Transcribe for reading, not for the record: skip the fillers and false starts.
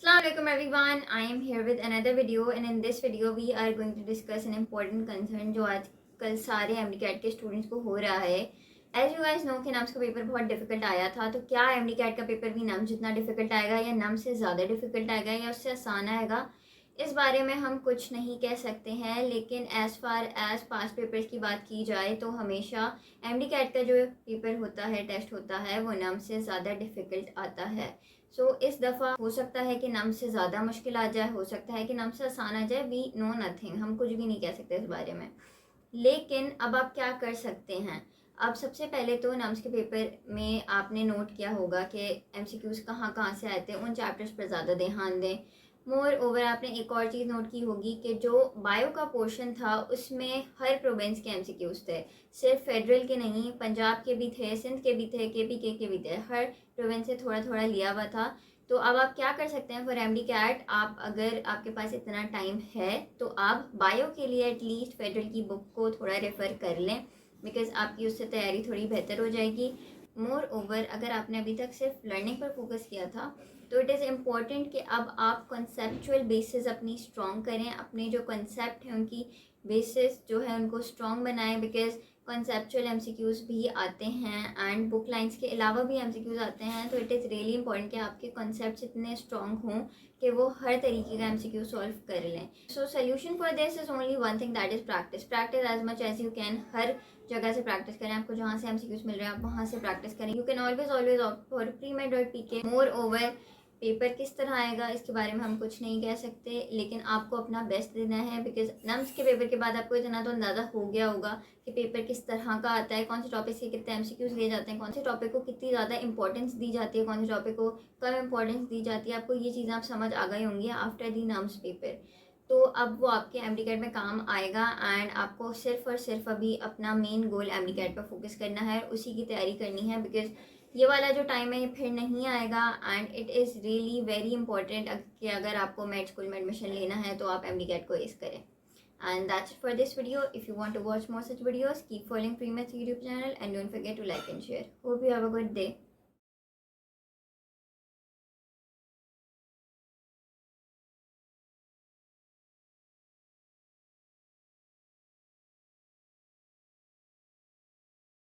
Assalamualaikum everyone, I am here with another video and in this video we are going to discuss an important concern जो आजकल सारे MD-CAT के students को हो रहा है। एज यू गाइस नो कि नम्स का पेपर बहुत डिफिकल्ट आया था, तो क्या MD-CAT का पेपर भी नम्स जितना डिफिकल्ट आएगा या नम्स से ज़्यादा डिफिकल्ट आएगा या उससे आसान आएगा, इस बारे में हम कुछ नहीं कह सकते हैं। लेकिन as far as past papers की बात की जाए तो हमेशा MD-CAT का जो पेपर होता है, टेस्ट होता है, वो नम्स से ज़्यादा डिफिकल्ट आता है। इस दफ़ा हो सकता है कि नम्स से ज़्यादा मुश्किल आ जाए, हो सकता है कि नम्स से आसान आ जाए। वी नो नथिंग, हम कुछ भी नहीं कह सकते इस बारे में। लेकिन अब आप क्या कर सकते हैं? अब सबसे पहले तो नम्स के पेपर में आपने नोट किया होगा कि MCQs कहाँ कहाँ से आए थे, उन चैप्टर्स पर ज़्यादा ध्यान दें। मोर ओवर आपने एक और चीज़ नोट की होगी कि जो बायो का पोर्शन था उसमें हर प्रोविंस के MCQs थे, सिर्फ फेडरल के नहीं, पंजाब के भी थे, सिंध के भी थे, KPK के भी थे, हर प्रोविंस से थोड़ा थोड़ा लिया हुआ था। तो अब आप क्या कर सकते हैं फॉर MD-CAT, आप अगर आपके पास इतना टाइम है तो आप बायो के लिए एटलीस्ट फेडरल की बुक को थोड़ा रेफ़र कर लें, बिकॉज़ आपकी उससे तैयारी थोड़ी बेहतर हो जाएगी। मोर ओवर अगर आपने अभी तक सिर्फ लर्निंग पर फोकस किया था तो इट इज़ इम्पॉर्टेंट कि अब आप कॉन्सेप्चुअल बेसिस अपनी स्ट्रॉन्ग करें, अपने जो कॉन्सेप्ट हैं उनकी बेसिस जो है उनको स्ट्रॉन्ग बनाएं, बिकॉज कॉन्सेप्चुअल MCQs भी आते हैं एंड बुक लाइंस के अलावा भी MCQs आते हैं। तो इट इज़ रियली इंपॉर्टेंट कि आपके कॉन्सेप्ट्स इतने स्ट्रॉन्ग हों कि वो हर तरीके का MCQ सॉल्व कर लें। So solution for this is only one thing, that is practice. Practice as much as you can, हर जगह से प्रैक्टिस करें। आपको जहाँ से MCQs मिल रहे हैं आप वहाँ से प्रैक्टिस करें। You can always opt for Pre-Med.PK। More over paper किस तरह आएगा इसके बारे में हम कुछ नहीं कह सकते, लेकिन आपको अपना बेस्ट देना है, बिकॉज नम्स के पेपर के बाद आपको इतना तो अंदाज़ा हो गया होगा कि पेपर किस तरह का आता है, कौन से टॉपिक के कितने MCQs लिए जाते हैं, कौन से टॉपिक को कितनी ज़्यादा इंपॉर्टेंस दी जाती है, कौन से टॉपिक को कम इंपॉर्टेंस दी जाती है। आपको ये चीज़ें आप समझ आ गई होंगी आफ्टर दी नम्स पेपर। तो अब वो आपके MD-CAT में काम आएगा एंड आपको सिर्फ और सिर्फ अभी अपना मेन गोल MD-CAT पर फोकस करना है, उसी की तैयारी करनी है, बिकॉज ये वाला जो टाइम है ये फिर नहीं आएगा। And it is really very important कि अगर आपको मेड स्कूल में एडमिशन लेना है तो आप MD-CAT को एस करें। And that's it for this video. If you want to watch more such videos, keep following Pre-Maths YouTube channel and don't forget to like and share. Hope you have a good day.